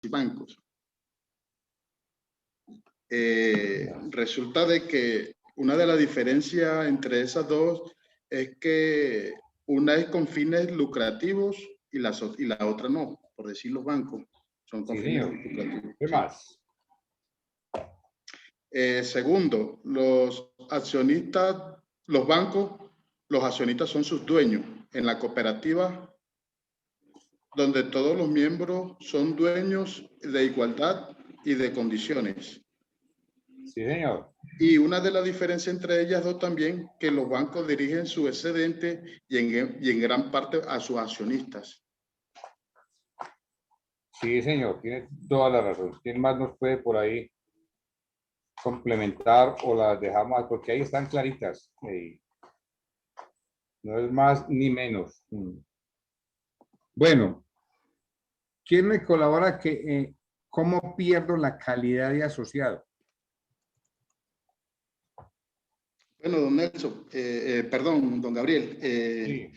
y bancos. Resulta de que una de las diferencias entre esas dos es que una es con fines lucrativos y la otra no, por decir los bancos son con fines lucrativos. ¿Qué más? Segundo, los accionistas, los bancos, los accionistas son sus dueños. En la cooperativa, donde todos los miembros son dueños de igualdad y de condiciones. Sí, señor. Y una de las diferencias entre ellas dos también, que los bancos dirigen su excedente y en gran parte a sus accionistas. Sí, señor, tiene toda la razón. ¿Quién más nos puede por ahí complementar o las dejamos? Porque ahí están claritas. No es más ni menos. Bueno, ¿quién me colabora que cómo pierdo la calidad de asociado? Bueno, don Nelson, perdón, don Gabriel, Sí.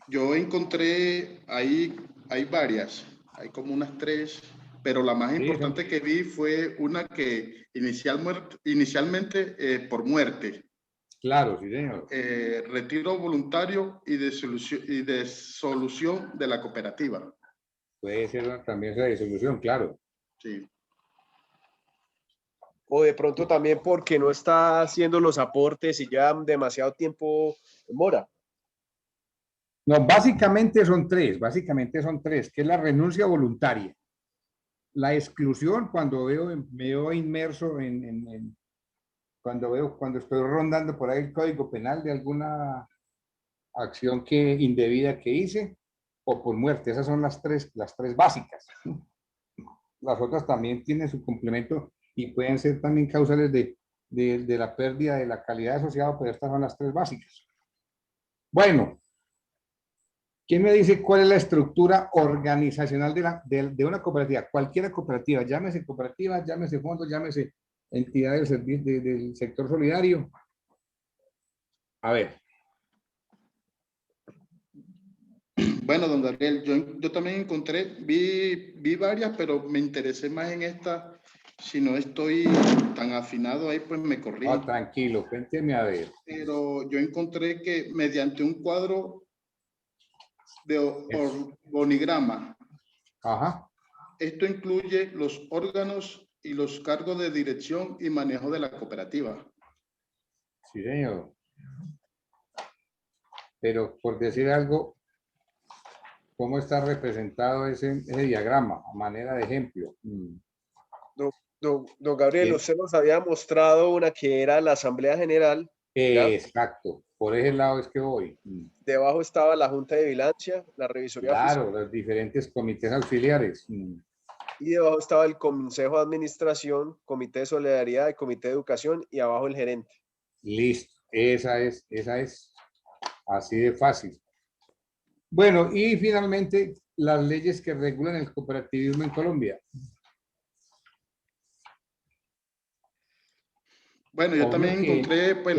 yo encontré ahí, hay varias, hay como unas 3, pero la más Sí, importante que vi fue una que inicialmente por muerte, claro, sí, señor. retiro voluntario y de solución de la cooperativa. Puede ser también esa disolución, claro. Sí. O de pronto también porque no está haciendo los aportes y ya demasiado tiempo en mora. No, básicamente son tres, que es la renuncia voluntaria, la exclusión cuando me veo inmerso cuando estoy rondando por ahí el código penal de alguna acción indebida que hice, o por muerte. Esas son las tres básicas. Las otras también tienen su complemento y pueden ser también causales de la pérdida de la calidad asociada, pero estas son las tres básicas. Bueno, ¿quién me dice cuál es la estructura organizacional de una cooperativa? Cualquier cooperativa, llámese cooperativa, llámese fondo, llámese entidad del sector solidario. A ver. Bueno, don Gabriel, yo también encontré, vi varias, pero me interesé más en esta. Si no estoy tan afinado ahí, pues me corrí. Oh, tranquilo, cuénteme a ver. Pero yo encontré que mediante un cuadro de organigrama, Ajá. esto incluye los órganos y los cargos de dirección y manejo de la cooperativa. Sí, señor. Pero por decir algo, ¿cómo está representado ese diagrama a manera de ejemplo? Don Gabriel, Bien. usted nos había mostrado una que era la Asamblea General. ¿Ya? Exacto, por ese lado es que voy. Debajo estaba la Junta de Vigilancia, la Revisoría Claro, Fiscal, los diferentes comités auxiliares. y debajo estaba el Consejo de Administración, Comité de Solidaridad y Comité de Educación, y abajo el gerente. Listo, esa es así de fácil. Bueno, y finalmente las leyes que regulan el cooperativismo en Colombia. Bueno, yo Obvio también que, encontré, pues,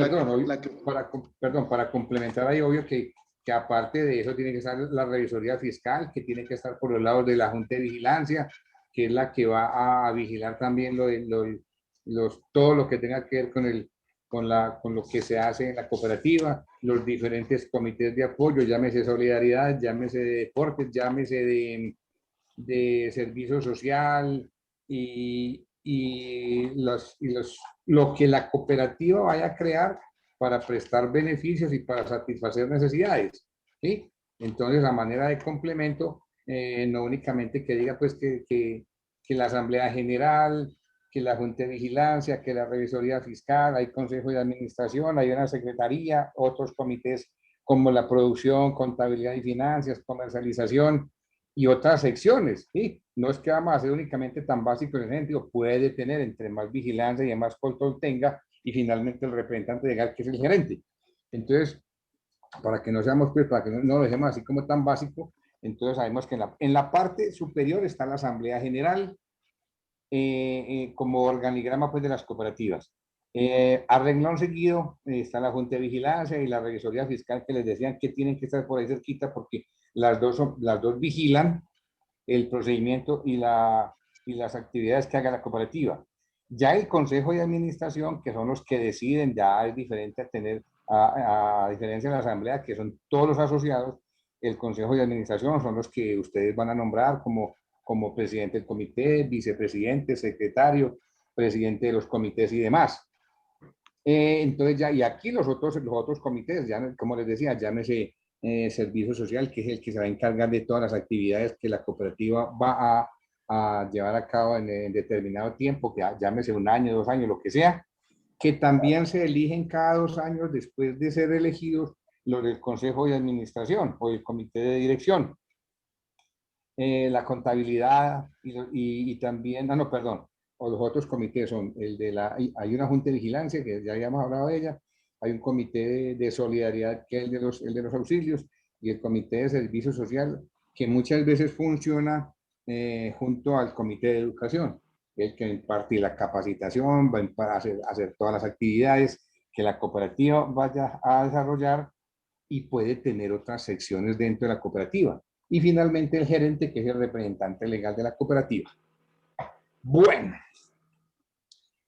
para complementar ahí, obvio que aparte de eso tiene que estar la revisoría fiscal, que tiene que estar por los lados de la Junta de Vigilancia, que es la que va a vigilar también todo lo que tenga que ver con lo que se hace en la cooperativa, los diferentes comités de apoyo, llámese solidaridad, llámese de deportes, llámese de servicio social lo que la cooperativa vaya a crear para prestar beneficios y para satisfacer necesidades, ¿sí? Entonces, a manera de complemento, no únicamente que diga pues que la Asamblea General, que la Junta de Vigilancia, que la Revisoría Fiscal, hay Consejo de Administración, hay una Secretaría, otros comités como la producción, contabilidad y finanzas, comercialización, y otras secciones, ¿sí? No es que vamos a ser únicamente tan básico en ese sentido, puede tener entre más vigilancia y más control tenga, y finalmente el representante legal, que es el gerente. Entonces, para que no seamos, pues, para que no lo dejemos así como tan básico, entonces sabemos que en la parte superior está la Asamblea General, como organigrama pues de las cooperativas. A renglón seguido está la Junta de Vigilancia y la Revisoría Fiscal, que les decían que tienen que estar por ahí cerquita porque las dos vigilan el procedimiento y la y las actividades que haga la cooperativa. Ya el consejo de administración, que son los que deciden, ya es diferente a tener, a diferencia de la asamblea, que son todos los asociados, el consejo de administración son los que ustedes van a nombrar como presidente del comité, vicepresidente, secretario, presidente de los comités y demás. Entonces ya, y aquí los otros comités, ya como les decía, llámese servicio social, que es el que se va a encargar de todas las actividades que la cooperativa va a llevar a cabo en determinado tiempo, que llámese un año, 2 años, lo que sea, que también se eligen cada 2 años después de ser elegidos los del Consejo de Administración o el Comité de Dirección. La contabilidad y también, no, perdón, o los otros comités son el de hay una junta de vigilancia, que ya habíamos hablado de ella, hay un comité de solidaridad que es el de los auxilios, y el comité de servicio social, que muchas veces funciona junto al comité de educación, el que imparte la capacitación, va a hacer todas las actividades que la cooperativa vaya a desarrollar y puede tener otras secciones dentro de la cooperativa. Y finalmente el gerente, que es el representante legal de la cooperativa. Bueno,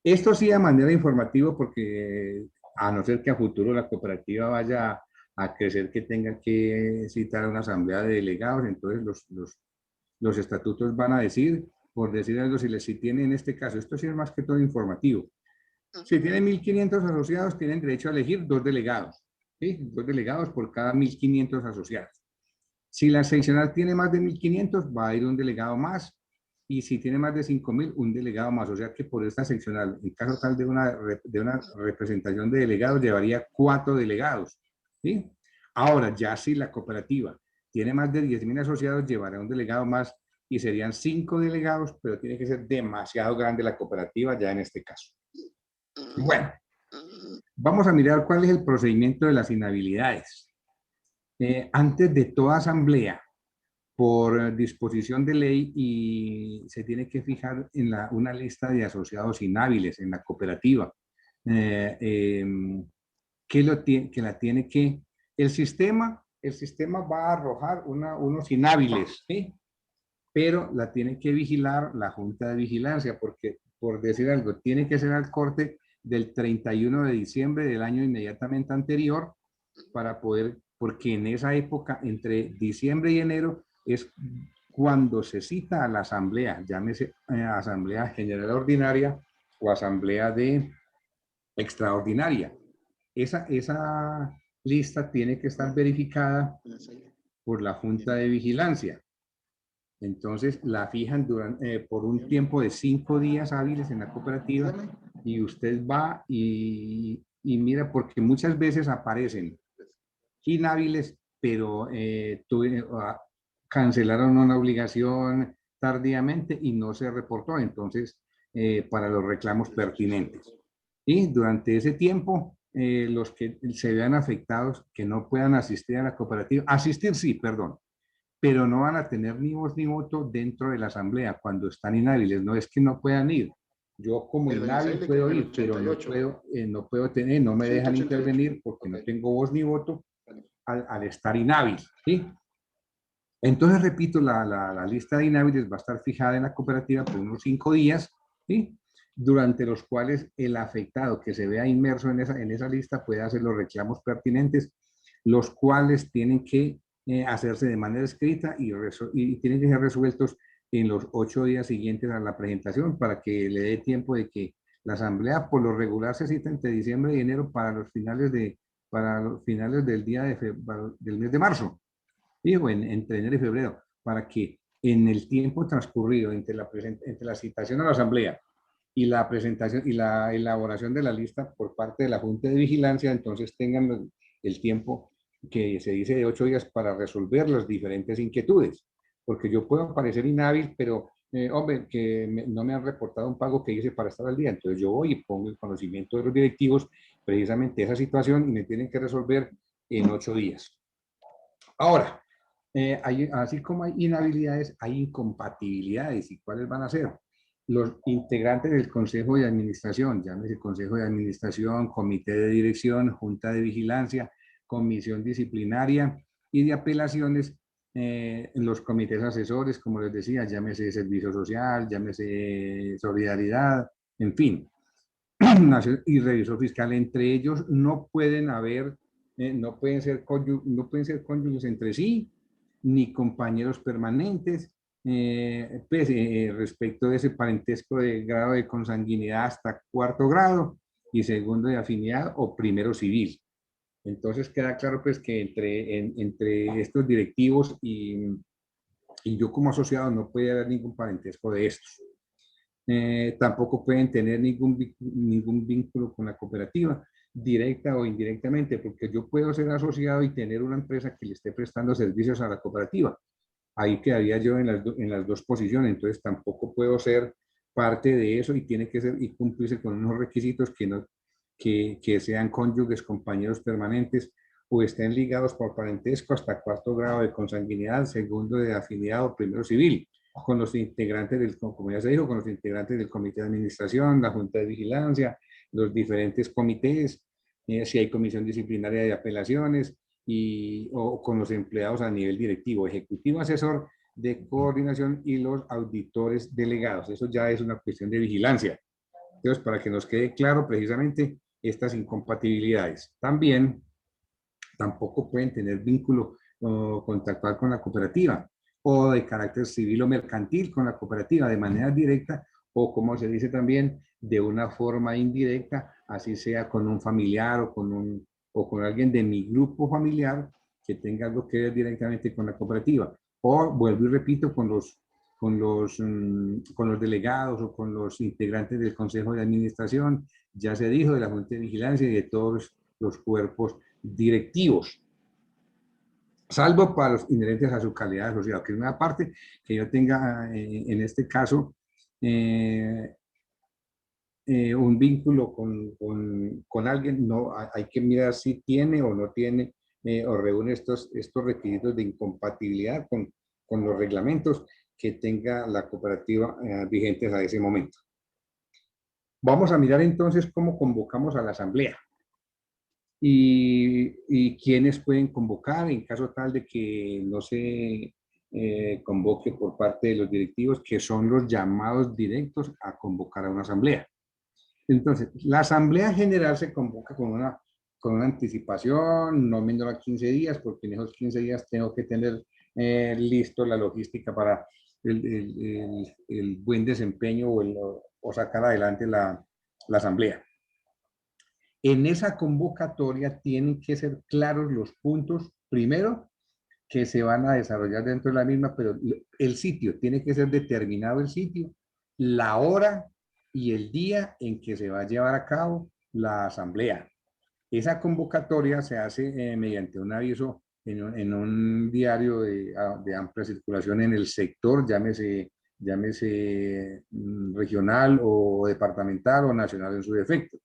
esto sí a manera informativa, porque a no ser que a futuro la cooperativa vaya a crecer, que tenga que citar a una asamblea de delegados, entonces los estatutos van a decir, por decir algo, si tiene en este caso, esto sí es más que todo informativo, si tienen 1.500 asociados, tienen derecho a elegir 2 delegados, ¿sí? 2 delegados por cada 1.500 asociados. Si la seccional tiene más de 1.500, va a ir un delegado más. Y si tiene más de 5.000, un delegado más. O sea que por esta seccional, en caso tal de una representación de delegados, llevaría 4 delegados. ¿Sí? Ahora, ya si la cooperativa tiene más de 10.000 asociados, llevará un delegado más y serían 5 delegados, pero tiene que ser demasiado grande la cooperativa ya en este caso. Bueno, vamos a mirar cuál es el procedimiento de las inhabilidades. Antes de toda asamblea, por disposición de ley, y se tiene que fijar en una lista de asociados inhábiles en la cooperativa, que la tiene que, el sistema va a arrojar unos inhábiles, ¿sí? Pero la tiene que vigilar la Junta de Vigilancia, porque, por decir algo, tiene que ser al corte del 31 de diciembre del año inmediatamente anterior, para poder, porque en esa época, entre diciembre y enero, es cuando se cita a la asamblea, llámese asamblea general ordinaria o asamblea extraordinaria. Esa lista tiene que estar verificada por la Junta de Vigilancia. Entonces la fijan por un tiempo de 5 días hábiles en la cooperativa, y usted va y mira, porque muchas veces aparecen inhábiles, pero cancelaron una obligación tardíamente y no se reportó, entonces, para los reclamos pertinentes. Y durante ese tiempo, los que se vean afectados, que no puedan asistir a la cooperativa, asistir sí, perdón, pero no van a tener ni voz ni voto dentro de la asamblea cuando están inhábiles. No es que no puedan ir. Yo como inhábil puedo ir, pero no puedo tener, no me dejan intervenir porque no tengo voz ni voto al estar inhábil, ¿sí? Entonces, repito, la lista de inhábiles va a estar fijada en la cooperativa por unos 5 días, ¿sí? Durante los cuales el afectado que se vea inmerso en esa lista puede hacer los reclamos pertinentes, los cuales tienen que hacerse de manera escrita y tienen que ser resueltos en los 8 días siguientes a la presentación, para que le dé tiempo de que la asamblea por lo regular se cita entre diciembre y enero para los finales del del mes de marzo, digo, entre enero y febrero, para que en el tiempo transcurrido entre la citación a la asamblea y la presentación y la elaboración de la lista por parte de la Junta de Vigilancia, entonces tengan el tiempo que se dice de 8 días para resolver las diferentes inquietudes. Porque yo puedo parecer inhábil, pero, hombre, no me han reportado un pago que hice para estar al día. Entonces yo voy y pongo el conocimiento de los directivos precisamente esa situación, y me tienen que resolver en 8 días. Ahora, así como hay inhabilidades, hay incompatibilidades. ¿Y cuáles van a ser? Los integrantes del Consejo de Administración, llámese Consejo de Administración, Comité de Dirección, Junta de Vigilancia, Comisión Disciplinaria y de Apelaciones, los comités asesores, como les decía, llámese servicio social, llámese solidaridad, en fin, y revisor fiscal. Entre ellos no pueden haber, no pueden ser cónyuges entre sí, ni compañeros permanentes, pues, respecto de ese parentesco de grado de consanguinidad hasta cuarto grado y segundo de afinidad o primero civil. Entonces queda claro pues que entre estos directivos y yo como asociado no puede haber ningún parentesco de estos. Tampoco pueden tener ningún vínculo con la cooperativa, directa o indirectamente, porque yo puedo ser asociado y tener una empresa que le esté prestando servicios a la cooperativa. Ahí quedaría yo en las dos posiciones, entonces tampoco puedo ser parte de eso y tiene que ser y cumplirse con unos requisitos que sean cónyuges, compañeros permanentes o estén ligados por parentesco hasta cuarto grado de consanguinidad, segundo de afinidad o primero civil, con los integrantes del, como ya se dijo, con los integrantes del comité de administración, la junta de vigilancia, los diferentes comités, si hay comisión disciplinaria de apelaciones o con los empleados a nivel directivo, ejecutivo, asesor de coordinación y los auditores delegados. Eso ya es una cuestión de vigilancia. Entonces, para que nos quede claro precisamente estas incompatibilidades. También tampoco pueden tener vínculo contractual con la cooperativa o de carácter civil o mercantil con la cooperativa de manera directa o, como se dice también, de una forma indirecta, así sea con un familiar o con alguien de mi grupo familiar que tenga algo que ver directamente con la cooperativa. O, vuelvo y repito, con los delegados o con los integrantes del Consejo de Administración, ya se dijo, de la Junta de Vigilancia y de todos los cuerpos directivos, salvo para los inherentes a su calidad asociado, que es una parte que yo tenga en este caso un vínculo con alguien, no, hay que mirar si tiene o no tiene o reúne estos requisitos de incompatibilidad con los reglamentos que tenga la cooperativa vigentes a ese momento. Vamos a mirar entonces cómo convocamos a la asamblea. Y quiénes pueden convocar en caso tal de que no se convoque por parte de los directivos, que son los llamados directos a convocar a una asamblea. Entonces, la asamblea general se convoca con una anticipación, no menor a 15 días, porque en esos 15 días tengo que tener listo la logística para el buen desempeño o sacar adelante la asamblea. En esa convocatoria tienen que ser claros los puntos, primero, que se van a desarrollar dentro de la misma, pero el sitio, tiene que ser determinado el sitio, la hora y el día en que se va a llevar a cabo la asamblea. Esa convocatoria se hace mediante un aviso en un diario de amplia circulación en el sector, llámese regional o departamental o nacional en su defecto.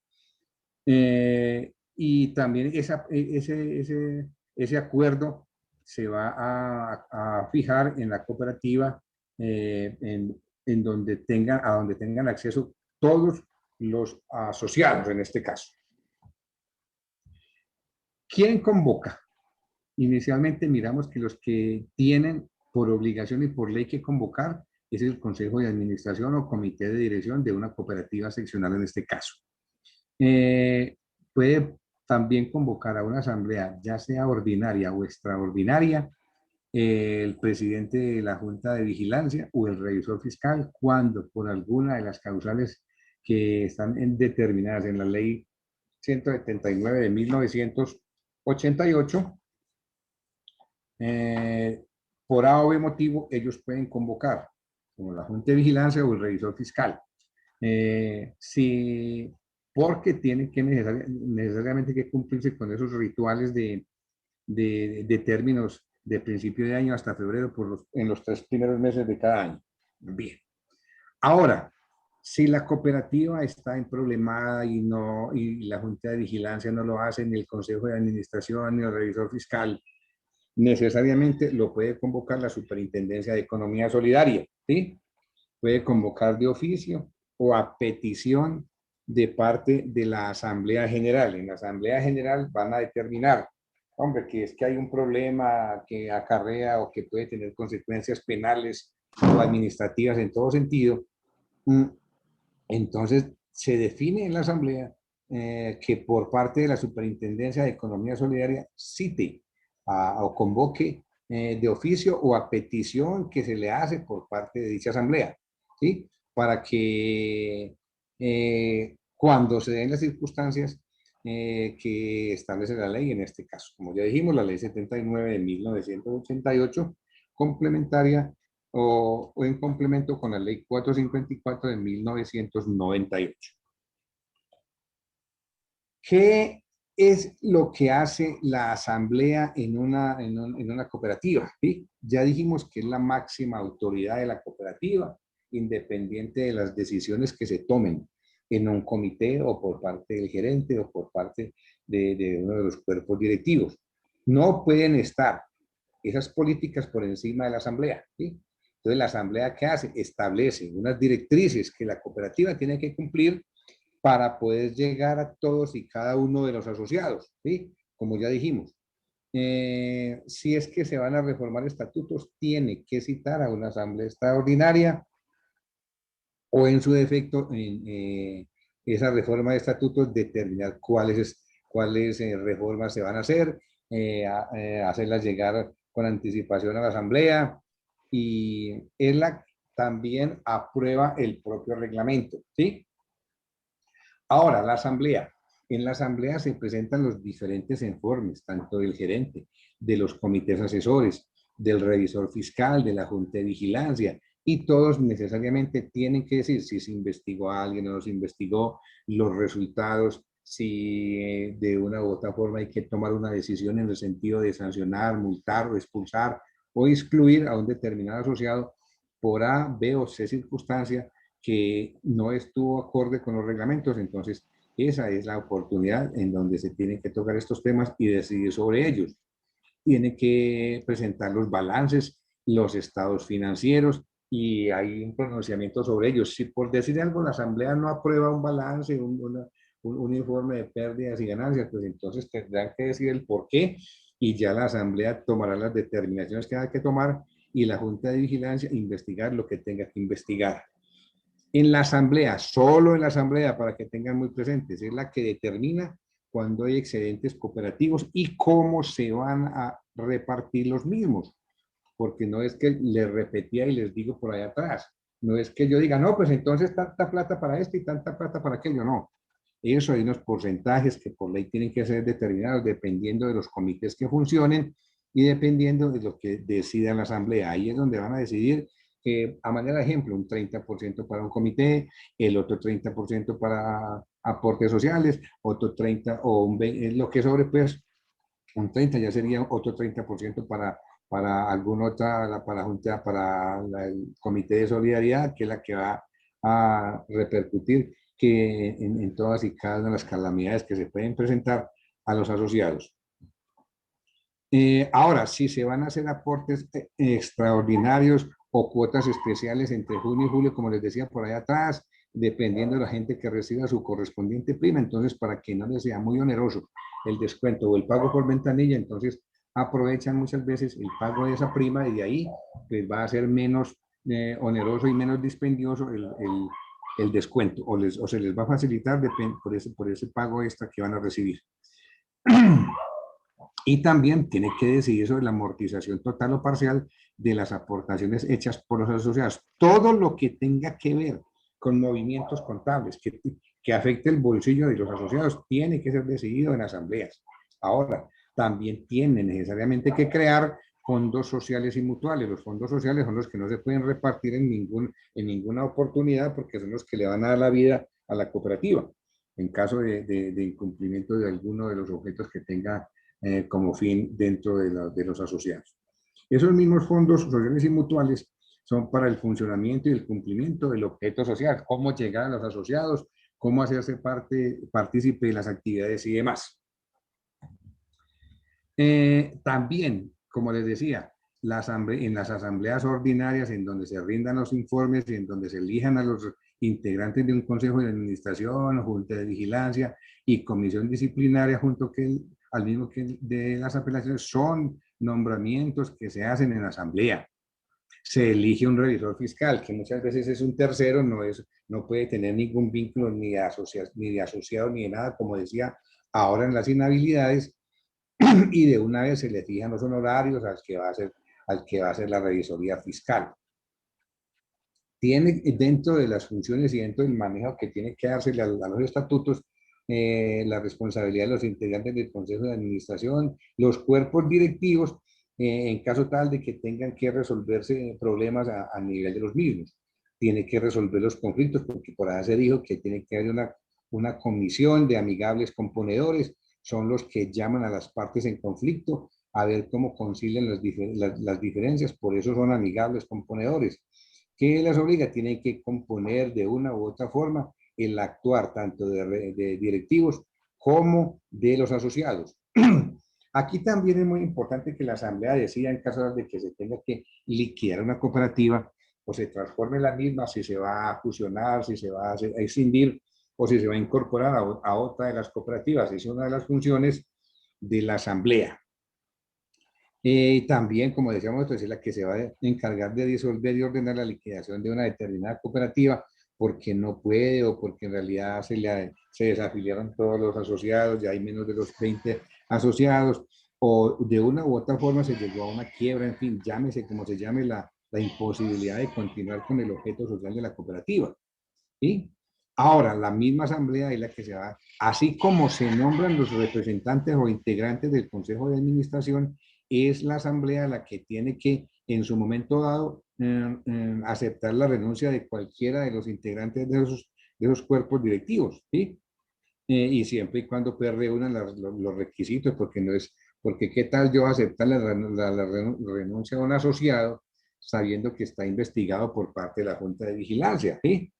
Y también ese acuerdo se va a fijar en la cooperativa en donde tengan acceso todos los asociados en este caso. ¿Quién convoca? Inicialmente miramos que los que tienen por obligación y por ley que convocar es el Consejo de Administración o Comité de Dirección de una cooperativa seccional en este caso. Puede también convocar a una asamblea, ya sea ordinaria o extraordinaria, el presidente de la Junta de Vigilancia o el revisor fiscal, cuando por alguna de las causales que están determinadas en la ley 179 de 1988, por A o B motivo, ellos pueden convocar, como la Junta de Vigilancia o el revisor fiscal. Porque tienen que necesariamente que cumplirse con esos rituales de términos de principio de año hasta febrero en los 3 primeros meses de cada año. Bien. Ahora, si la cooperativa está en problemada y la Junta de Vigilancia no lo hace, ni el Consejo de Administración, ni el revisor fiscal, necesariamente lo puede convocar la Superintendencia de Economía Solidaria, ¿sí? Puede convocar de oficio o a petición de parte de la Asamblea General. En la Asamblea General van a determinar hombre, que es que hay un problema que acarrea o que puede tener consecuencias penales o administrativas en todo sentido, entonces se define en la Asamblea que por parte de la Superintendencia de Economía Solidaria cite o convoque de oficio o a petición que se le hace por parte de dicha Asamblea, ¿sí? Para que cuando se den las circunstancias que establece la ley en este caso. Como ya dijimos, la ley 79 de 1988, complementaria o en complemento con la ley 454 de 1998. ¿Qué es lo que hace la asamblea en una cooperativa? ¿Sí? Ya dijimos que es la máxima autoridad de la cooperativa, independiente de las decisiones que se tomen en un comité o por parte del gerente o por parte de uno de los cuerpos directivos. No pueden estar esas políticas por encima de la asamblea, ¿sí? Entonces, la asamblea, ¿qué hace? Establece unas directrices que la cooperativa tiene que cumplir para poder llegar a todos y cada uno de los asociados, ¿sí? Como ya dijimos. Si es que se van a reformar estatutos, tiene que citar a una asamblea extraordinaria o en su defecto, en esa reforma de estatutos, determinar cuáles reformas se van a hacer, hacerlas llegar con anticipación a la asamblea y también aprueba el propio reglamento, ¿sí? Ahora, la asamblea. En la asamblea se presentan los diferentes informes, tanto del gerente, de los comités asesores, del revisor fiscal, de la junta de vigilancia, y todos necesariamente tienen que decir si se investigó a alguien o no se investigó, los resultados, si de una u otra forma hay que tomar una decisión en el sentido de sancionar, multar o expulsar o excluir a un determinado asociado por A, B o C circunstancia que no estuvo acorde con los reglamentos. Entonces, esa es la oportunidad en donde se tienen que tocar estos temas y decidir sobre ellos. Tiene que presentar los balances, los estados financieros y hay un pronunciamiento sobre ellos. Si por decir algo la asamblea no aprueba un balance, un informe de pérdidas y ganancias, pues entonces tendrán que decir el por qué y ya la asamblea tomará las determinaciones que haya que tomar y la junta de vigilancia investigar lo que tenga que investigar. En la asamblea, solo en la asamblea, para que tengan muy presentes, es la que determina cuando hay excedentes cooperativos y cómo se van a repartir los mismos. Porque no es que les repetía y les digo por allá atrás, no es que yo diga, no, pues entonces tanta plata para esto y tanta plata para aquello, no. Eso hay unos porcentajes que por ley tienen que ser determinados dependiendo de los comités que funcionen y dependiendo de lo que decida la asamblea. Ahí es donde van a decidir a manera de ejemplo, un 30% para un comité, el otro 30% para aportes sociales, otro 30% o un 20%, lo que sobre pues un 30% ya sería otro 30% para alguna otra, para junta, el comité de solidaridad, que es la que va a repercutir que en todas y cada una de las calamidades que se pueden presentar a los asociados. Ahora, si se van a hacer aportes extraordinarios o cuotas especiales entre junio y julio, como les decía por allá atrás, dependiendo de la gente que reciba su correspondiente prima, entonces para que no les sea muy oneroso el descuento o el pago por ventanilla, entonces aprovechan muchas veces el pago de esa prima y de ahí pues va a ser menos oneroso y menos dispendioso el descuento o se les va a facilitar por ese pago extra que van a recibir. Y también tiene que decidir sobre la amortización total o parcial de las aportaciones hechas por los asociados. Todo lo que tenga que ver con movimientos contables que afecte el bolsillo de los asociados tiene que ser decidido en asambleas. Ahora, también tiene necesariamente que crear fondos sociales y mutuales. Los fondos sociales son los que no se pueden repartir en ninguna oportunidad porque son los que le van a dar la vida a la cooperativa en caso de incumplimiento de alguno de los objetos que tenga como fin dentro de los asociados. Esos mismos fondos sociales y mutuales son para el funcionamiento y el cumplimiento del objeto social, cómo llegar a los asociados, cómo hacerse partícipe de las actividades y demás. También, como les decía, en las asambleas ordinarias en donde se rindan los informes y en donde se elijan a los integrantes de un consejo de administración, junta de vigilancia y comisión disciplinaria junto al mismo que de las apelaciones, son nombramientos que se hacen en asamblea. Se elige un revisor fiscal, que muchas veces es un tercero, no puede tener ningún vínculo ni de asociado ni de nada, como decía ahora en las inhabilidades, y de una vez se le fijan los honorarios al que va a hacer la revisoría fiscal. Tiene dentro de las funciones y dentro del manejo que tiene que dársele a los estatutos, la responsabilidad de los integrantes del Consejo de Administración, los cuerpos directivos, en caso tal de que tengan que resolverse problemas a nivel de los mismos. Tiene que resolver los conflictos, porque por ahí se dijo que tiene que haber una comisión de amigables componedores, son los que llaman a las partes en conflicto a ver cómo concilian las diferencias, por eso son amigables componedores. ¿Qué les obliga? Tienen que componer de una u otra forma el actuar tanto de directivos como de los asociados. Aquí también es muy importante que la asamblea decida en caso de que se tenga que liquidar una cooperativa o se transforme la misma, si se va a fusionar, si se va a escindir o si se va a incorporar a otra de las cooperativas. Es una de las funciones de la asamblea. También, como decíamos, es la que se va a encargar de disolver y ordenar la liquidación de una determinada cooperativa porque no puede o porque en realidad se desafiliaron todos los asociados, ya hay menos de los 20 asociados, o de una u otra forma se llegó a una quiebra, en fin, llámese como se llame, la imposibilidad de continuar con el objeto social de la cooperativa. ¿Sí? Ahora, la misma asamblea es la que se va, así como se nombran los representantes o integrantes del Consejo de Administración, es la asamblea la que tiene que, en su momento dado, aceptar la renuncia de cualquiera de los integrantes de esos cuerpos directivos, ¿sí? Y siempre y cuando pues reúnan los requisitos, porque qué tal yo aceptar la renuncia a un asociado sabiendo que está investigado por parte de la Junta de Vigilancia, ¿sí?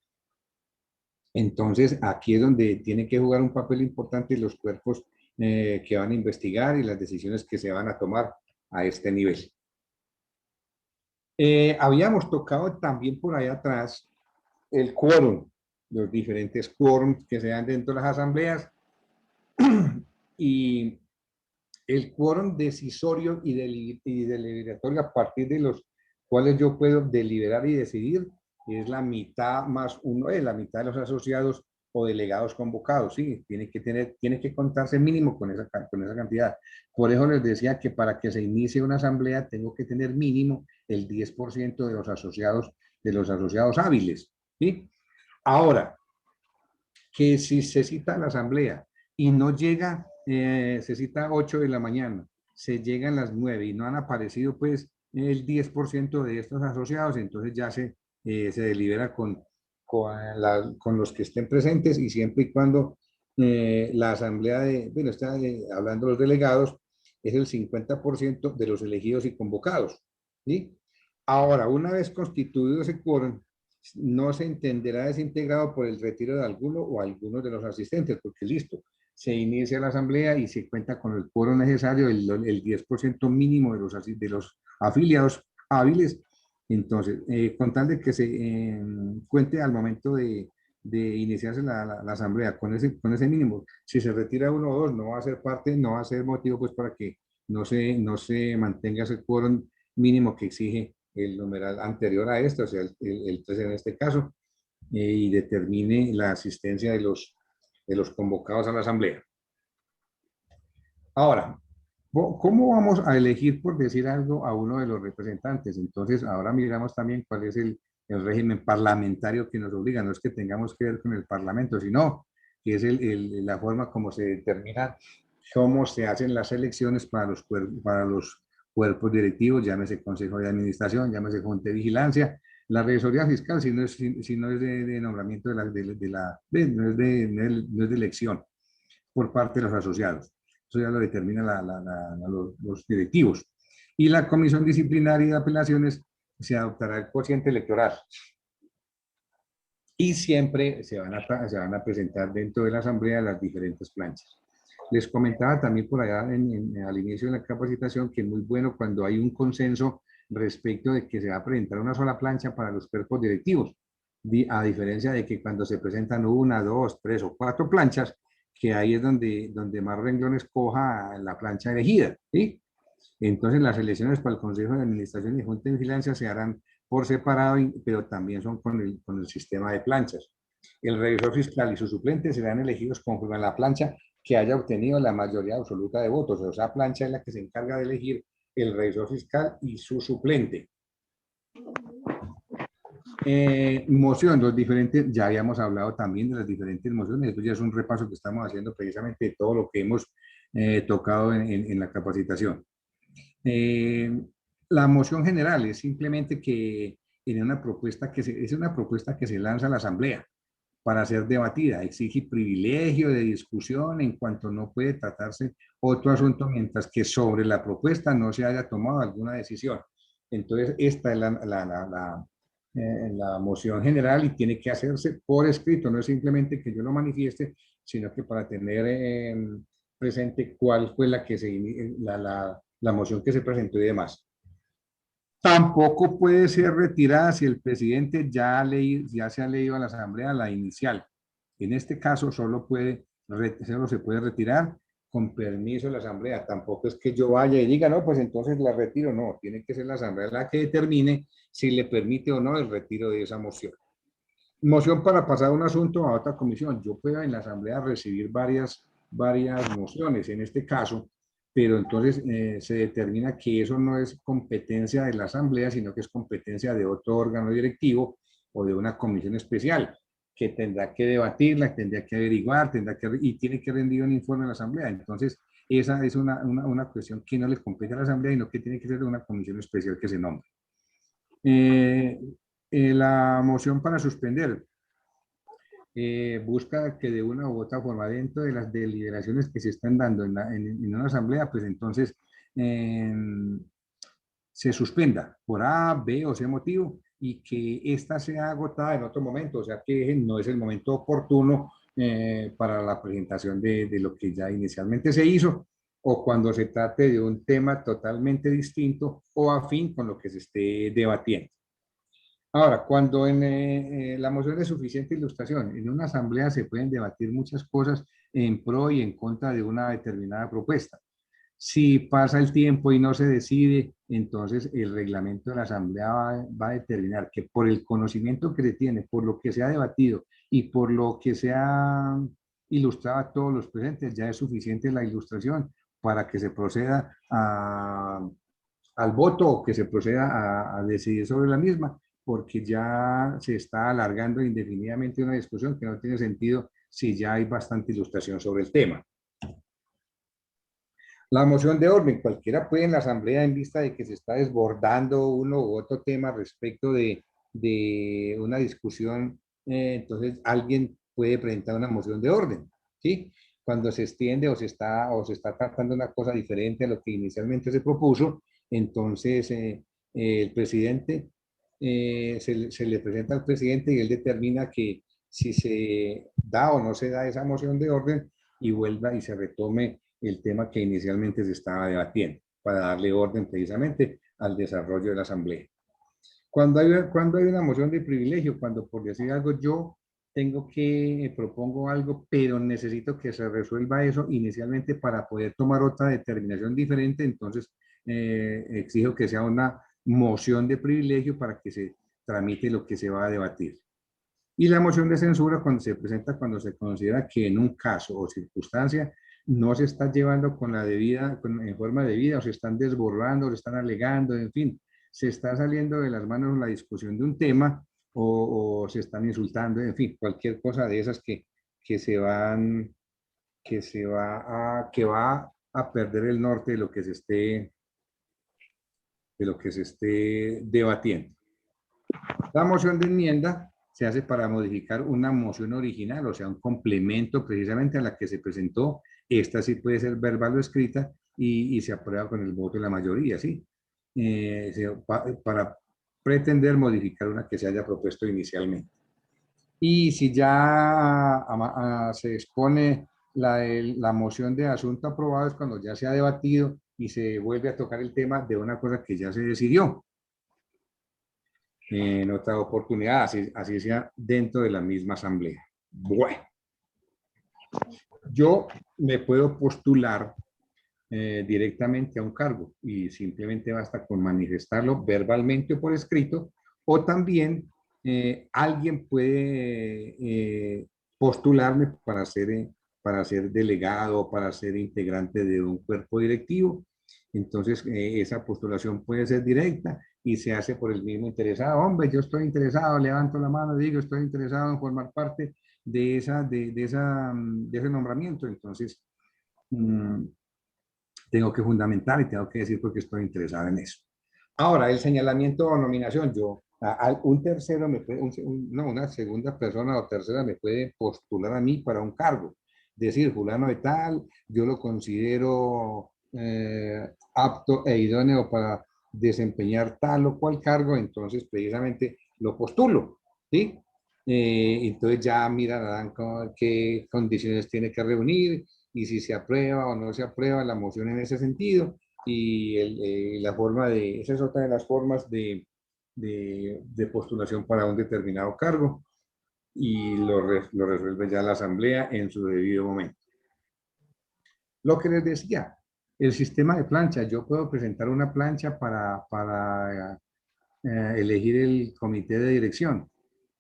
Entonces, aquí es donde tienen que jugar un papel importante los cuerpos que van a investigar y las decisiones que se van a tomar a este nivel. Habíamos tocado también por ahí atrás el quórum, los diferentes quórums que se dan dentro de las asambleas y el quórum decisorio y deliberatorio a partir de los cuales yo puedo deliberar y decidir es la mitad más uno, es la mitad de los asociados o delegados convocados, sí, tiene que contarse mínimo con esa cantidad. Por eso les decía que para que se inicie una asamblea tengo que tener mínimo el 10% de los asociados hábiles, ¿sí? Ahora, que si se cita a la asamblea y no llega, se cita a 8 de la mañana, se llegan las 9 y no han aparecido pues el 10% de estos asociados, entonces ya se delibera con los que estén presentes y siempre y cuando la asamblea bueno, está hablando de los delegados, es el 50% de los elegidos y convocados, ¿sí? Ahora, una vez constituido ese quórum, no se entenderá desintegrado por el retiro de alguno o algunos de los asistentes, porque listo, se inicia la asamblea y se cuenta con el quórum necesario, el 10% mínimo de los afiliados hábiles. Entonces, con tal de que se cuente al momento de iniciarse la asamblea con ese mínimo, si se retira uno o dos, no va a ser parte, no va a ser motivo pues para que no se mantenga ese quórum mínimo que exige el numeral anterior a esto, o sea, el 3 en este caso, y determine la asistencia de los convocados a la asamblea. Ahora, ¿cómo vamos a elegir, por decir algo, a uno de los representantes? Entonces, ahora miramos también cuál es el régimen parlamentario que nos obliga. No es que tengamos que ver con el parlamento, sino que es la forma como se determina cómo se hacen las elecciones para los cuerpos directivos, llámese Consejo de Administración, llámese Junta de Vigilancia, la revisoría fiscal, si no es de nombramiento no es de elección por parte de los asociados. Eso ya lo determinan los directivos. Y la Comisión Disciplinaria de Apelaciones se adoptará el cociente electoral. Y siempre se van a presentar dentro de la asamblea las diferentes planchas. Les comentaba también por allá al inicio de la capacitación que es muy bueno cuando hay un consenso respecto de que se va a presentar una sola plancha para los cuerpos directivos, a diferencia de que cuando se presentan una, dos, tres o cuatro planchas, que ahí es donde más renglones coja la plancha elegida, ¿sí? Entonces las elecciones para el Consejo de Administración y Junta de Vigilancia se harán por separado, pero también son con el sistema de planchas. El revisor fiscal y sus suplentes serán elegidos conforme a la plancha que haya obtenido la mayoría absoluta de votos. O sea, plancha es la que se encarga de elegir el revisor fiscal y su suplente. Moción, los diferentes, ya habíamos hablado también de las diferentes mociones. Esto ya es un repaso que estamos haciendo precisamente de todo lo que hemos tocado en la capacitación. La moción general es simplemente que es una propuesta que se lanza a la Asamblea para ser debatida. Exige privilegio de discusión en cuanto no puede tratarse otro asunto mientras que sobre la propuesta no se haya tomado alguna decisión. Entonces, esta es la moción general y tiene que hacerse por escrito, no es simplemente que yo lo manifieste, sino que para tener presente cuál fue la moción que se presentó y demás. Tampoco puede ser retirada si el presidente ya se ha leído a la Asamblea la inicial. En este caso solo se puede retirar con permiso de la Asamblea. Tampoco es que yo vaya y diga, no, pues entonces la retiro. No, tiene que ser la Asamblea la que determine si le permite o no el retiro de esa moción. Moción para pasar un asunto a otra comisión. Yo puedo en la Asamblea recibir varias mociones en este caso, pero entonces se determina que eso no es competencia de la Asamblea, sino que es competencia de otro órgano directivo o de una comisión especial que tendrá que debatirla, tendrá que averiguar, y tiene que rendir un informe a la Asamblea. Entonces, esa es una cuestión que no le compete a la Asamblea, sino que tiene que ser de una comisión especial que se nombre. La moción para suspender busca que de una u otra forma dentro de las deliberaciones que se están dando en una asamblea, pues entonces se suspenda por A, B o C motivo y que ésta sea agotada en otro momento, o sea que no es el momento oportuno para la presentación de lo que ya inicialmente se hizo, o cuando se trate de un tema totalmente distinto o afín con lo que se esté debatiendo. Ahora, cuando la moción es suficiente ilustración, en una asamblea se pueden debatir muchas cosas en pro y en contra de una determinada propuesta. Si pasa el tiempo y no se decide, entonces el reglamento de la asamblea va a determinar que por el conocimiento que se tiene, por lo que se ha debatido y por lo que se ha ilustrado a todos los presentes, ya es suficiente la ilustración para que se proceda al voto o que se proceda a decidir sobre la misma, porque ya se está alargando indefinidamente una discusión que no tiene sentido si ya hay bastante ilustración sobre el tema. La moción de orden, cualquiera puede en la asamblea en vista de que se está desbordando uno u otro tema respecto de una discusión, entonces alguien puede presentar una moción de orden, ¿sí? Cuando se extiende o se está tratando una cosa diferente a lo que inicialmente se propuso, entonces el presidente se le presenta al presidente y él determina que si se da o no se da esa moción de orden y vuelva y se retome el tema que inicialmente se estaba debatiendo para darle orden precisamente al desarrollo de la asamblea. Cuando hay una moción de privilegio, cuando por decir algo yo propongo algo, pero necesito que se resuelva eso inicialmente para poder tomar otra determinación diferente, entonces exijo que sea una moción de privilegio para que se tramite lo que se va a debatir. Y la moción de censura cuando se presenta cuando se considera que en un caso o circunstancia no se está llevando en forma debida, o se están desbordando, o se están alegando, en fin, se está saliendo de las manos la discusión de un tema o se están insultando, en fin, cualquier cosa de esas que va a perder el norte de lo que se esté debatiendo. La moción de enmienda se hace para modificar una moción original, o sea, un complemento precisamente a la que se presentó. Esta sí puede ser verbal o escrita y se aprueba con el voto de la mayoría, ¿sí? Para pretender modificar una que se haya propuesto inicialmente. Y si ya se expone la moción de asunto aprobado, es cuando ya se ha debatido y se vuelve a tocar el tema de una cosa que ya se decidió en otra oportunidad, así sea dentro de la misma asamblea. Bueno, Yo me puedo postular directamente a un cargo y simplemente basta con manifestarlo verbalmente o por escrito, o también alguien puede postularme para ser delegado, para ser integrante de un cuerpo directivo. Entonces, esa postulación puede ser directa y se hace por el mismo interesado. Hombre, yo estoy interesado, levanto la mano, digo, estoy interesado en formar parte de ese nombramiento. Entonces, tengo que fundamentar y tengo que decir porque estoy interesado en eso. Ahora, el señalamiento o nominación, un tercero me puede, no, una segunda persona o tercera me puede postular a mí para un cargo. Decir, fulano de tal, yo lo considero apto e idóneo para desempeñar tal o cual cargo, entonces precisamente lo postulo, ¿sí? Entonces ya mirarán qué condiciones tiene que reunir y si se aprueba o no se aprueba la moción en ese sentido. Y la forma esa es otra de las formas de postulación para un determinado cargo y lo resuelve ya la asamblea en su debido momento. Lo que les decía, el sistema de plancha, yo puedo presentar una plancha para elegir el comité de dirección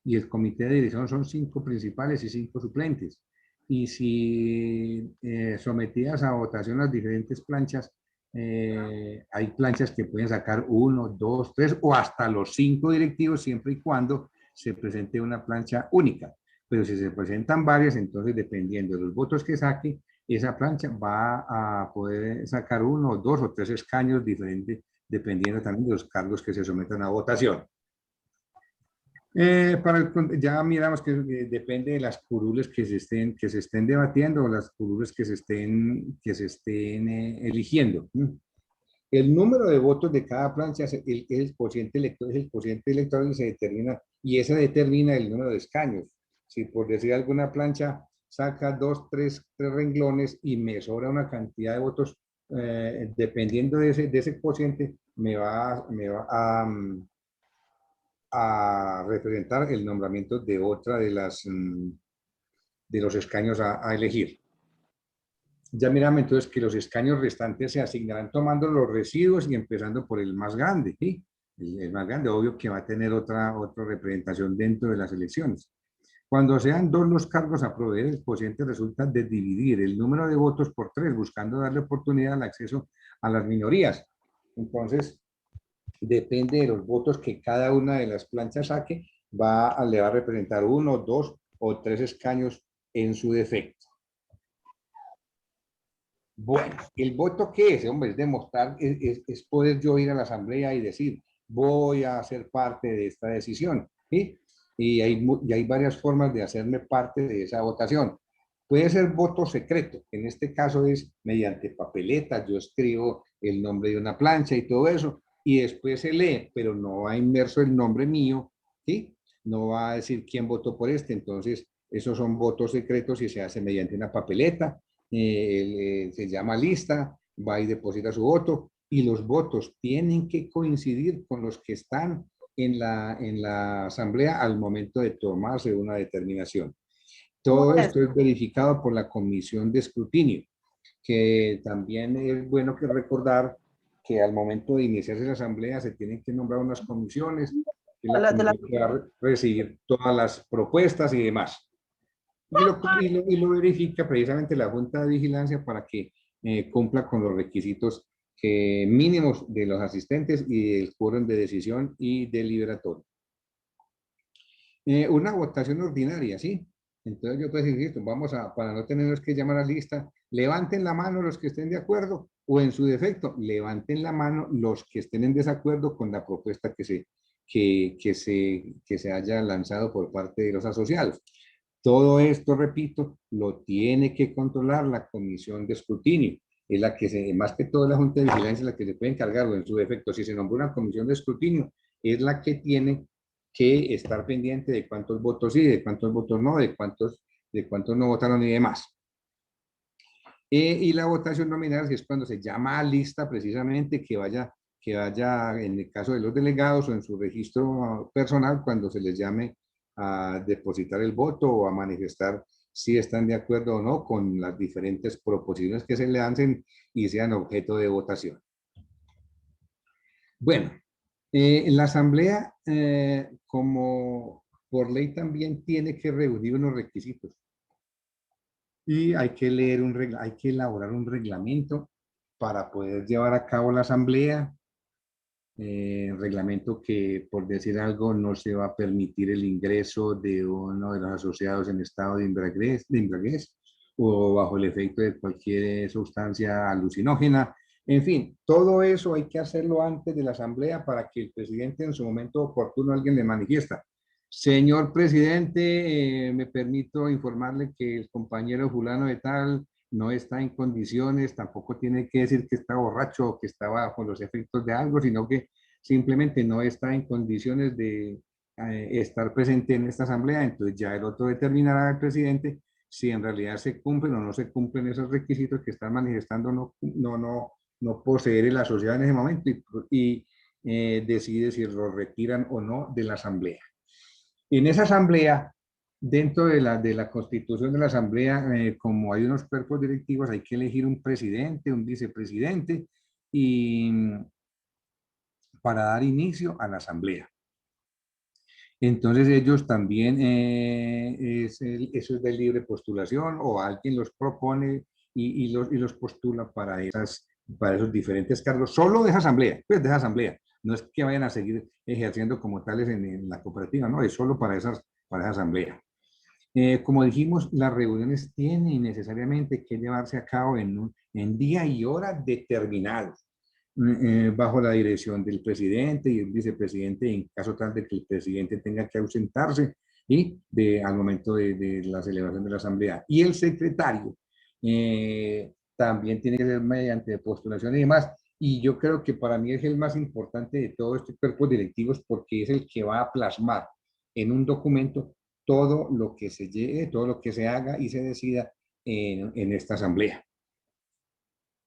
y el comité de dirección son 5 principales y 5 suplentes. Y si sometidas a votación las diferentes planchas, hay planchas que pueden sacar 1, 2, 3 o hasta los 5 directivos siempre y cuando se presente una plancha única. Pero si se presentan varias, entonces dependiendo de los votos que saque, esa plancha va a poder sacar 1, 2 o 3 escaños diferentes, dependiendo también de los cargos que se sometan a votación. Ya miramos que depende de las curules que se estén debatiendo o las curules que se estén eligiendo. El número de votos de cada plancha es el cociente electoral que se determina y ese determina el número de escaños. Si por decir alguna plancha saca 2, 3 renglones y me sobra una cantidad de votos, dependiendo de ese cociente, me va a representar el nombramiento de otra de los escaños a elegir. Ya miramos entonces que los escaños restantes se asignarán tomando los residuos y empezando por el más grande, ¿sí? El más grande, obvio que va a tener otra representación dentro de las elecciones. Cuando sean 2 los cargos a proveer, el cociente resulta de dividir el número de votos por 3, buscando darle oportunidad al acceso a las minorías. Entonces, depende de los votos que cada una de las planchas saque, le va a representar 1, 2 o 3 escaños en su defecto. Bueno, ¿el voto qué es? Hombre, es demostrar, es poder yo ir a la asamblea y decir, voy a ser parte de esta decisión, ¿sí? Y hay varias formas de hacerme parte de esa votación. Puede ser voto secreto, en este caso es mediante papeletas, yo escribo el nombre de una plancha y todo eso, y después se lee, pero no va inmerso el nombre mío, ¿sí? No va a decir quién votó por este, entonces esos son votos secretos y se hace mediante una papeleta, se llama lista, va y deposita su voto, y los votos tienen que coincidir con los que están en la asamblea al momento de tomarse una determinación. Todo esto es verificado por la comisión de escrutinio, que también es bueno que recordar que al momento de iniciarse la asamblea se tienen que nombrar unas comisiones, que la comisión que va a recibir todas las propuestas y demás. Y lo verifica precisamente la Junta de Vigilancia para que cumpla con los requisitos mínimos de los asistentes y del quórum de decisión y deliberatorio. Una votación ordinaria, ¿sí? Entonces yo puedo decir, listo, para no tenernos que llamar a lista, levanten la mano los que estén de acuerdo o en su defecto, levanten la mano los que estén en desacuerdo con la propuesta que se haya lanzado por parte de los asociados. Todo esto, repito, lo tiene que controlar la comisión de escrutinio. Es la que más que todo la Junta de Vigilancia, la que se puede encargar, o en su defecto, si se nombra una comisión de escrutinio, es la que tiene que estar pendiente de cuántos votos sí, de cuántos votos no, de cuántos no votaron y demás. Y la votación nominal, que es cuando se llama a lista precisamente que vaya en el caso de los delegados o en su registro personal, cuando se les llame a depositar el voto o a manifestar si están de acuerdo o no con las diferentes proposiciones que se le hacen y sean objeto de votación. Bueno, la Asamblea, como por ley, también tiene que reunir unos requisitos. Y hay que hay que elaborar un reglamento para poder llevar a cabo la Asamblea. Reglamento que, por decir algo, no se va a permitir el ingreso de uno de los asociados en estado de embriaguez o bajo el efecto de cualquier sustancia alucinógena. En fin, todo eso hay que hacerlo antes de la asamblea para que el presidente en su momento oportuno alguien le manifiesta. Señor presidente, me permito informarle que el compañero fulano de tal no está en condiciones, tampoco tiene que decir que está borracho o que está bajo los efectos de algo, sino que simplemente no está en condiciones de estar presente en esta asamblea. Entonces ya el otro determinará al presidente si en realidad se cumplen o no se cumplen esos requisitos que están manifestando no poseer la sociedad en ese momento y decide si lo retiran o no de la asamblea. En esa asamblea, dentro de la constitución de la asamblea, como hay unos cuerpos directivos, hay que elegir un presidente, un vicepresidente, y para dar inicio a la asamblea. Entonces ellos también, eso es de libre postulación o alguien los propone y los postula para esos diferentes cargos, solo de esa asamblea, pues de esa asamblea. No es que vayan a seguir ejerciendo como tales en la cooperativa, no, es solo para esa asamblea. Como dijimos, las reuniones tienen necesariamente que llevarse a cabo en día y hora determinados, bajo la dirección del presidente y el vicepresidente, en caso tal de que el presidente tenga que ausentarse al momento de la celebración de la asamblea. Y el secretario también tiene que ser mediante postulación y demás. Y yo creo que para mí es el más importante de todos estos cuerpos directivos porque es el que va a plasmar en un documento todo lo que se llegue, todo lo que se haga y se decida en esta asamblea.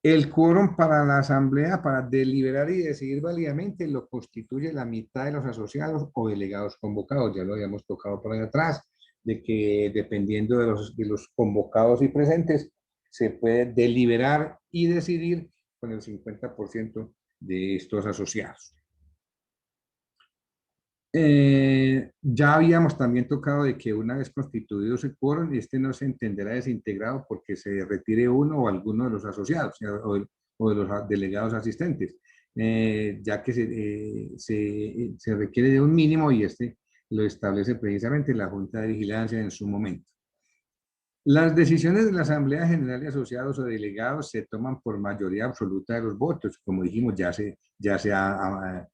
El quórum para la asamblea, para deliberar y decidir válidamente, lo constituye la mitad de los asociados o delegados convocados. Ya lo habíamos tocado por ahí atrás, de que dependiendo de los convocados y presentes, se puede deliberar y decidir con el 50% de estos asociados. Ya habíamos también tocado de que una vez constituido ese quórum, no se entenderá desintegrado porque se retire uno o alguno de los asociados o de los delegados asistentes, ya que se requiere de un mínimo y lo establece precisamente la Junta de Vigilancia en su momento. Las decisiones de la Asamblea General de Asociados o Delegados se toman por mayoría absoluta de los votos, como dijimos, ya sea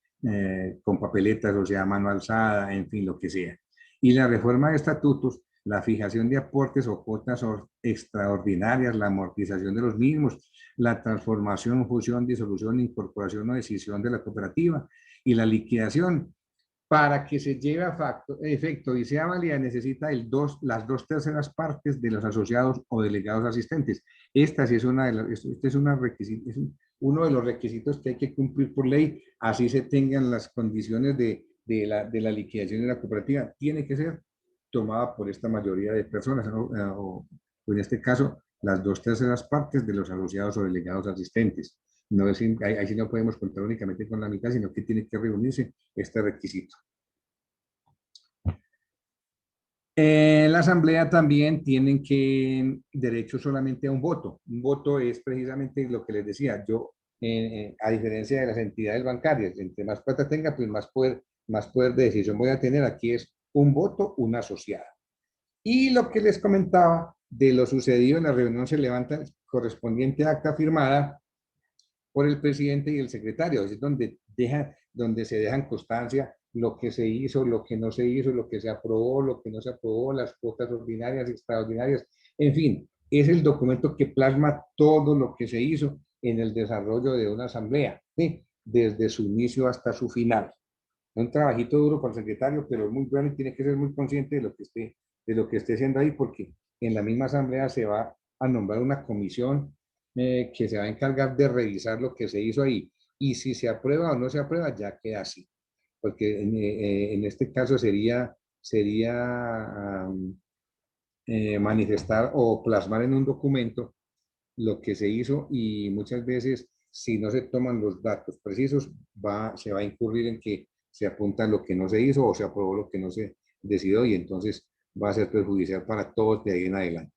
con papeletas o sea a mano alzada, en fin, lo que sea. Y la reforma de estatutos, la fijación de aportes o cuotas extraordinarias, la amortización de los mismos, la transformación, fusión, disolución, incorporación o decisión de la cooperativa y la liquidación. Para que se lleve a efecto y sea válida, necesita las 2/3 partes de los asociados o delegados asistentes. Esta sí es uno de los requisitos que hay que cumplir por ley, así se tengan las condiciones de la liquidación de la cooperativa. Tiene que ser tomada por esta mayoría de personas, o en este caso, las 2/3 partes de los asociados o delegados asistentes. No es, ahí sí no podemos contar únicamente con la mitad, sino que tiene que reunirse este requisito. La asamblea también tienen derecho solamente a un voto. Un voto es precisamente lo que les decía. Yo, a diferencia de las entidades bancarias, entre más plata tenga, pues más poder de decisión voy a tener. Aquí es un voto, una asociada. Y lo que les comentaba de lo sucedido en la reunión, se levanta el correspondiente acta firmada por el presidente y el secretario, es donde se dejan constancia lo que se hizo, lo que no se hizo, lo que se aprobó, lo que no se aprobó, las cuotas ordinarias, extraordinarias, en fin, es el documento que plasma todo lo que se hizo en el desarrollo de una asamblea, ¿sí? Desde su inicio hasta su final. Un trabajito duro para el secretario, pero muy bueno y tiene que ser muy consciente de lo que esté haciendo ahí, porque en la misma asamblea se va a nombrar una comisión que se va a encargar de revisar lo que se hizo ahí. Y si se aprueba o no se aprueba, ya queda así. Porque en este caso sería manifestar o plasmar en un documento lo que se hizo, y muchas veces si no se toman los datos precisos se va a incurrir en que se apunta lo que no se hizo o se aprobó lo que no se decidió, y entonces va a ser perjudicial para todos de ahí en adelante.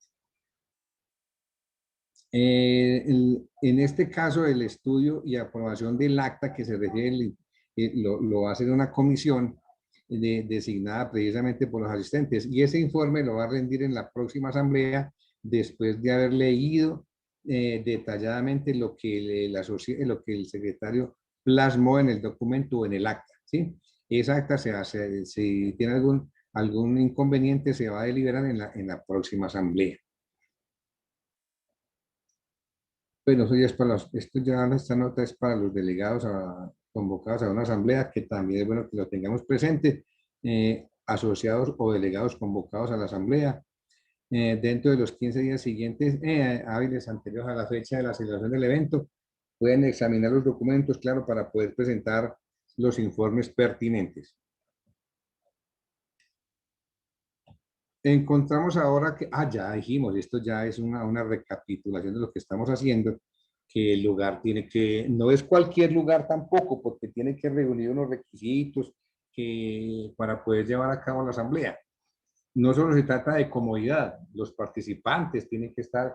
En este caso, el estudio y aprobación del acta que se refiere lo va a hacer una comisión designada precisamente por los asistentes, y ese informe lo va a rendir en la próxima asamblea después de haber leído detalladamente lo que el secretario plasmó en el documento o en el acta, ¿sí? Esa acta si tiene algún inconveniente, se va a deliberar en la próxima asamblea. Bueno, eso ya es para esta nota es para los delegados convocados a una asamblea, que también es bueno que lo tengamos presente, asociados o delegados convocados a la asamblea, dentro de los 15 días siguientes, hábiles anteriores a la fecha de la celebración del evento, pueden examinar los documentos, claro, para poder presentar los informes pertinentes. Encontramos ahora que, ya dijimos, esto ya es una recapitulación de lo que estamos haciendo, que el lugar no es cualquier lugar tampoco, porque tiene que reunir unos requisitos para poder llevar a cabo la asamblea. No solo se trata de comodidad, los participantes tienen que estar,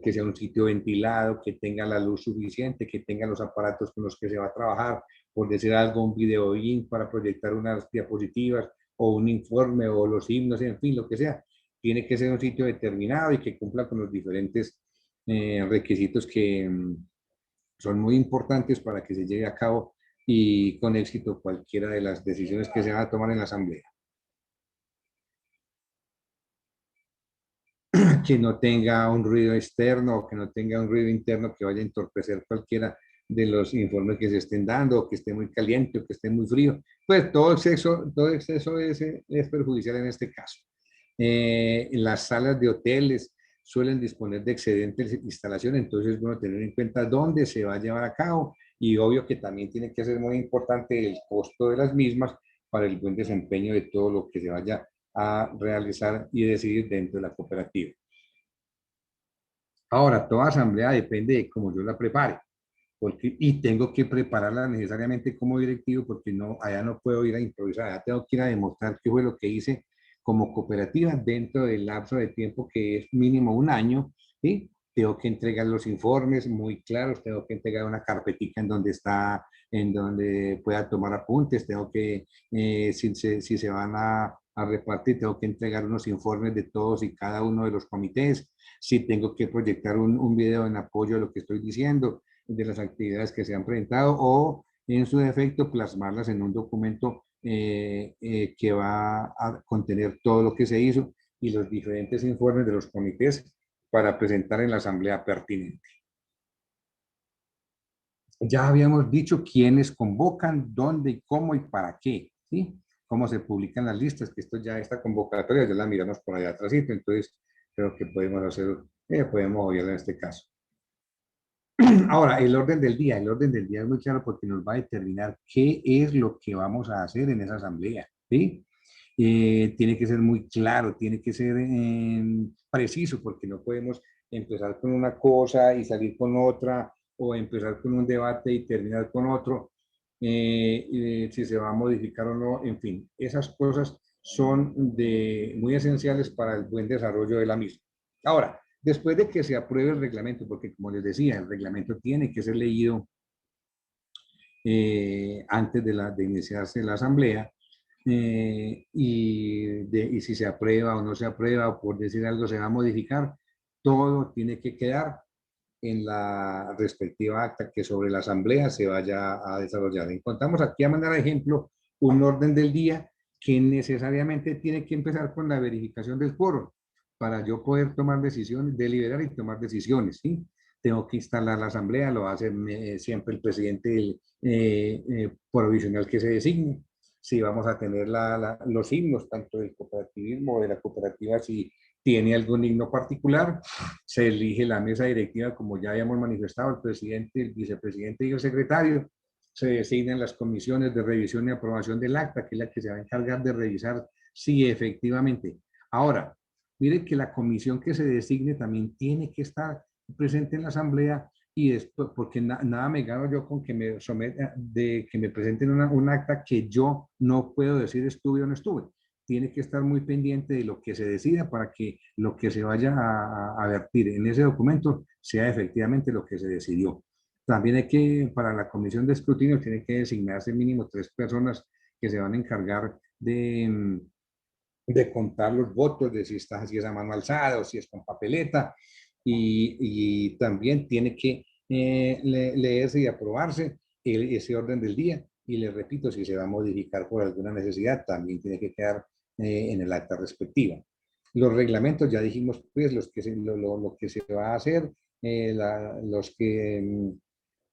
que sea un sitio ventilado, que tenga la luz suficiente, que tenga los aparatos con los que se va a trabajar, por decir algo, un video para proyectar unas diapositivas, o un informe, o los himnos, en fin, lo que sea. Tiene que ser un sitio determinado y que cumpla con los diferentes requisitos que son muy importantes para que se lleve a cabo y con éxito cualquiera de las decisiones que se van a tomar en la asamblea. Que no tenga un ruido externo o que no tenga un ruido interno que vaya a entorpecer cualquiera de los informes que se estén dando, o que esté muy caliente o que esté muy frío. Pues todo exceso es perjudicial en este caso. Las salas de hoteles suelen disponer de excedentes de instalación, entonces es bueno tener en cuenta dónde se va a llevar a cabo, y obvio que también tiene que ser muy importante el costo de las mismas para el buen desempeño de todo lo que se vaya a realizar y decidir dentro de la cooperativa. Ahora, toda asamblea depende de cómo yo la prepare, y tengo que prepararla necesariamente como directivo, porque allá no puedo ir a improvisar, allá tengo que ir a demostrar qué fue lo que hice como cooperativa dentro del lapso de tiempo que es mínimo un año, ¿sí? Tengo que entregar los informes muy claros, tengo que entregar una carpetica en donde pueda tomar apuntes, tengo que, si se van a repartir, tengo que entregar unos informes de todos y cada uno de los comités, si tengo que proyectar un video en apoyo a lo que estoy diciendo, de las actividades que se han presentado, o en su defecto plasmarlas en un documento que va a contener todo lo que se hizo y los diferentes informes de los comités para presentar en la asamblea pertinente. Ya habíamos dicho quiénes convocan, dónde, cómo y para qué, ¿sí? Cómo se publican las listas, que esta convocatoria ya la miramos por allá atrás, entonces creo que podemos obviarla en este caso. Ahora, el orden del día es muy claro, porque nos va a determinar qué es lo que vamos a hacer en esa asamblea, ¿sí? Tiene que ser muy claro, tiene que ser preciso, porque no podemos empezar con una cosa y salir con otra, o empezar con un debate y terminar con otro, si se va a modificar o no, en fin, esas cosas son muy esenciales para el buen desarrollo de la misma. Ahora, después de que se apruebe el reglamento, porque como les decía, el reglamento tiene que ser leído antes de iniciarse la asamblea, y si se aprueba o no se aprueba, o por decir algo se va a modificar, todo tiene que quedar en la respectiva acta que sobre la asamblea se vaya a desarrollar. Encontramos aquí, a manera de ejemplo, un orden del día que necesariamente tiene que empezar con la verificación del quórum para yo poder tomar decisiones, deliberar y tomar decisiones, ¿sí? Tengo que instalar la asamblea, lo hace siempre el presidente provisional que se designe. Si vamos a tener los himnos, tanto del cooperativismo o de la cooperativa, si tiene algún himno particular, se elige la mesa directiva, como ya habíamos manifestado, el presidente, el vicepresidente y el secretario. Se designan las comisiones de revisión y aprobación del acta, que es la que se va a encargar de revisar si efectivamente. Ahora, mire que la comisión que se designe también tiene que estar presente en la asamblea y después, porque nada me gano yo con que me que me presenten un acta que yo no puedo decir estuve o no estuve. Tiene que estar muy pendiente de lo que se decida para que lo que se vaya a vertir en ese documento sea efectivamente lo que se decidió. También hay que, para la comisión de escrutinio, tiene que designarse mínimo 3 personas que se van a encargar de contar los votos, de si es a mano alzada o si es con papeleta, y también tiene que leerse y aprobarse ese orden del día. Y le repito, si se va a modificar por alguna necesidad, también tiene que quedar en el acta respectiva. Los reglamentos, ya dijimos, pues, lo que se va a hacer,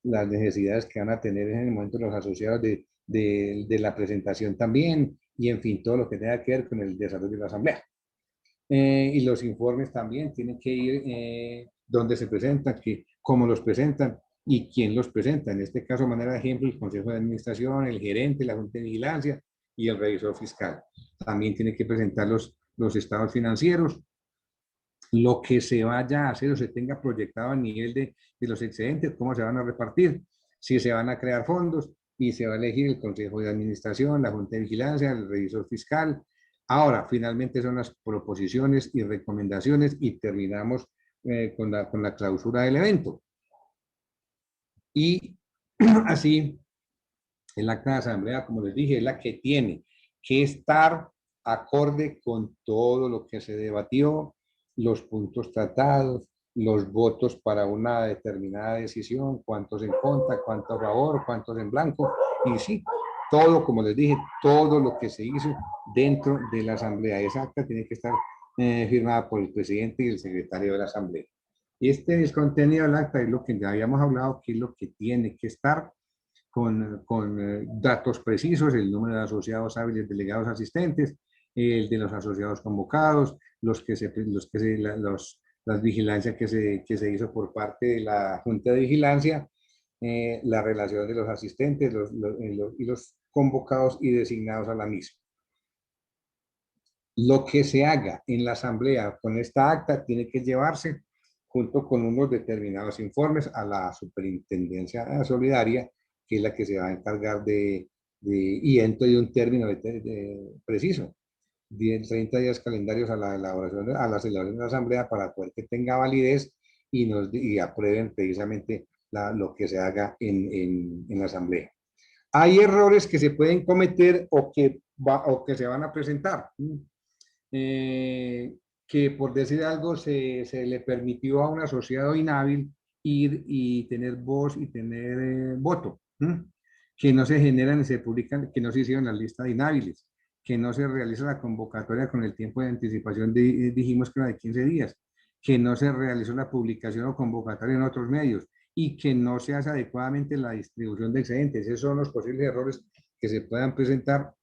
las necesidades que van a tener en el momento los asociados de la presentación también, y en fin, todo lo que tenga que ver con el desarrollo de la asamblea. Y los informes también tienen que ir donde se presentan, cómo los presentan y quién los presenta. En este caso, de manera de ejemplo, el Consejo de Administración, el gerente, la Junta de Vigilancia y el revisor fiscal. También tiene que presentar los estados financieros, lo que se vaya a hacer o se tenga proyectado a nivel de los excedentes, cómo se van a repartir, si se van a crear fondos y se va a elegir el Consejo de Administración, la Junta de Vigilancia, el revisor fiscal. Ahora, finalmente son las proposiciones y recomendaciones y terminamos con la clausura del evento. Y así, el acta de asamblea, como les dije, es la que tiene que estar acorde con todo lo que se debatió, los puntos tratados, los votos para una determinada decisión, cuántos en contra, cuántos a favor, cuántos en blanco, y sí, todo, como les dije, todo lo que se hizo dentro de la asamblea. Esa acta tiene que estar firmada por el presidente y el secretario de la asamblea. Este es contenido del acta, es lo que ya habíamos hablado, que es lo que tiene que estar con datos precisos, el número de asociados hábiles, delegados, asistentes, el de los asociados convocados, las vigilancias que se hizo por parte de la Junta de Vigilancia, la relación de los asistentes y los convocados y designados a la misma. Lo que se haga en la asamblea con esta acta tiene que llevarse junto con unos determinados informes a la Superintendencia Solidaria, que es la que se va a encargar y dentro de un término preciso, 30 días calendarios a la celebración de la asamblea para poder que tenga validez y aprueben precisamente lo que se haga en la asamblea. Hay errores que se pueden cometer o que se van a presentar. Que por decir algo se le permitió a un asociado inhábil ir y tener voz y tener voto, que no se generan y se publican, que no se hicieron en la lista de inhábiles, que no se realiza la convocatoria con el tiempo de anticipación, dijimos que era de 15 días, que no se realizó la publicación o convocatoria en otros medios y que no se hace adecuadamente la distribución de excedentes. Esos son los posibles errores que se puedan presentar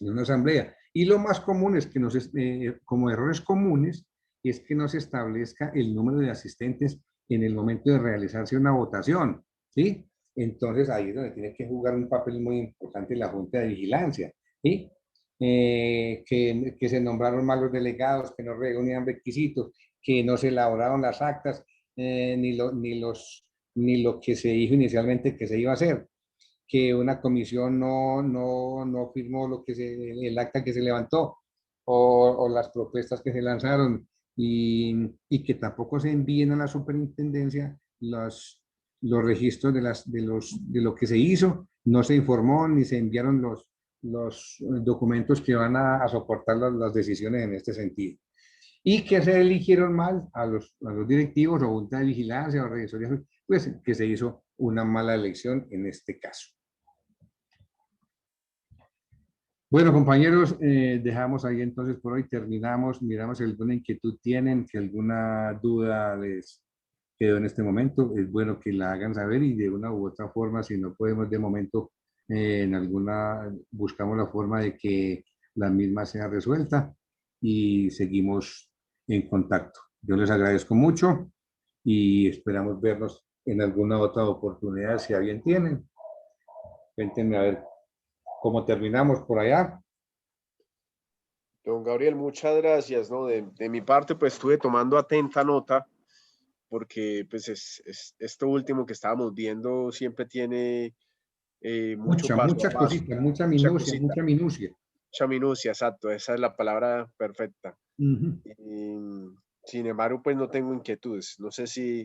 en una asamblea. Y lo más común es que como errores comunes, es que no se establezca el número de asistentes en el momento de realizarse una votación, ¿sí? Entonces ahí es donde tiene que jugar un papel muy importante la Junta de Vigilancia, ¿sí? Que se nombraron mal los delegados, que no reunían requisitos, que no se elaboraron las actas, ni lo que se dijo inicialmente que se iba a hacer, que una comisión no firmó el acta que se levantó o las propuestas que se lanzaron y que tampoco se envíen a la superintendencia los registros de lo que se hizo, no se informó ni se enviaron los documentos que van a soportar las decisiones en este sentido. Y que se eligieron mal a los directivos o junta de vigilancia o revisoría, pues que se hizo una mala elección en este caso. Bueno, compañeros, dejamos ahí entonces por hoy, terminamos, miramos si alguna inquietud tienen, si alguna duda les quedó en este momento, es bueno que la hagan saber y de una u otra forma, si no podemos de momento, buscamos la forma de que la misma sea resuelta y seguimos en contacto. Yo les agradezco mucho y esperamos vernos en alguna otra oportunidad, si a bien tienen. Cuéntenme a ver cómo terminamos por allá. Don Gabriel, muchas gracias, ¿no? De mi parte, pues estuve tomando atenta nota, porque pues esto último que estábamos viendo siempre tiene mucho paso a Muchas paso, cositas, mucha mucha minucia, cosita, mucha minucia. mucha minucia, exacto, esa es la palabra perfecta. Ujú. Sin embargo, pues no tengo inquietudes. No sé si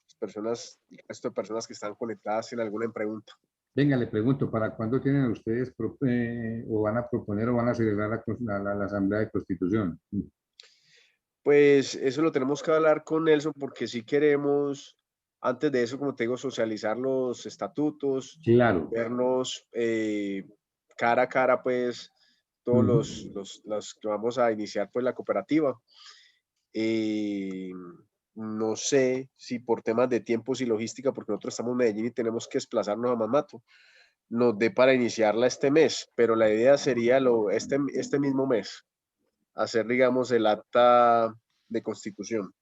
las personas, el resto de personas que están conectadas tienen alguna pregunta. Venga, le pregunto, ¿para cuándo tienen ustedes o van a proponer o van a celebrar la Asamblea de Constitución? Pues eso lo tenemos que hablar con Nelson, porque si queremos, antes de eso, como te digo, socializar los estatutos, Claro. vernos cara a cara, pues todos Ujú. los que vamos a iniciar pues la cooperativa. No sé si por temas de tiempos y logística, porque nosotros estamos en Medellín y tenemos que desplazarnos a Mamato, nos dé para iniciarla este mes, pero la idea sería este mismo mes, hacer, digamos, el acta de constitución,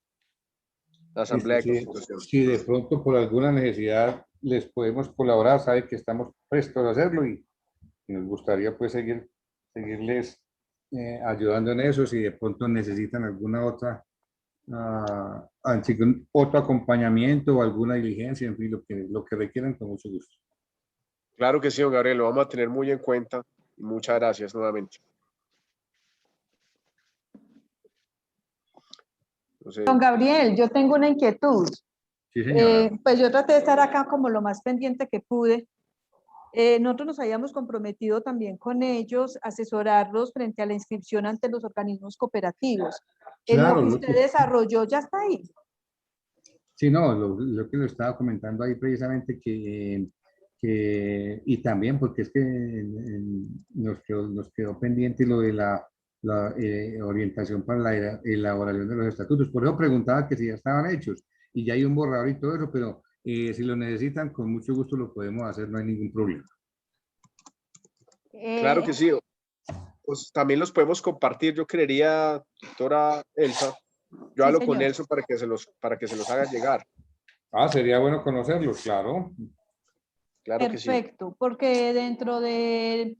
la Listo. asamblea de constitución. Si de pronto por alguna necesidad les podemos colaborar, sabe que estamos prestos a hacerlo y nos gustaría pues seguirles ayudando en eso. Si de pronto necesitan alguna otra, otro acompañamiento o alguna diligencia, en fin, lo que requieran, con mucho gusto. Claro que sí, don Gabriel, lo vamos a tener muy en cuenta y muchas gracias nuevamente. Entonces, Don Gabriel, yo tengo una inquietud. Sí, señora. Pues yo traté de estar acá como lo más pendiente que pude. Nosotros nos habíamos comprometido también con ellos, asesorarlos frente a la inscripción ante los organismos cooperativos. Lo Claro, que usted desarrolló ya está ahí. sí, no, lo que lo estaba comentando ahí precisamente y también porque es que nos quedó pendiente lo de la orientación para la elaboración de los estatutos. Por eso preguntaba que si ya estaban hechos y ya hay un borrador y todo eso, pero si lo necesitan, con mucho gusto lo podemos hacer, no hay ningún problema. claro que sí. Pues también los podemos compartir. Yo creería, doctora Elsa, yo Sí, hablo con señor. Nelson para que se los haga llegar. Sería bueno conocerlos, claro. Claro que sí. Perfecto, porque dentro de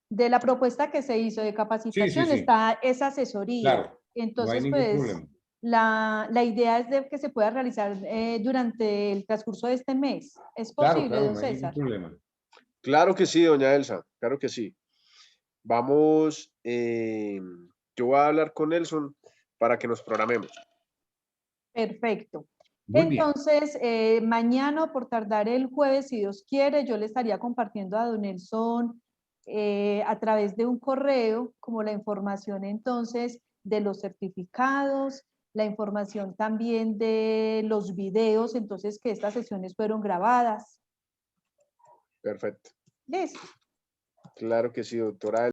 la propuesta que se hizo de Sí, capacitación sí, está esa asesoría. claro, no hay Entonces, ningún pues, problema. la idea es de que se pueda realizar durante el transcurso de este mes. ¿Es Claro, posible, claro, don no hay ningún César? problema. Claro que sí, doña Elsa, claro que sí. Vamos, yo voy a hablar con Nelson para que nos programemos. Perfecto. Muy bien. Entonces, mañana, por tardar el jueves, si Dios quiere, yo le estaría compartiendo a don Nelson a través de un correo, como la información entonces de los certificados, la información también de los videos, entonces que estas sesiones fueron grabadas. Perfecto. ¿Listo? Claro que sí, doctora.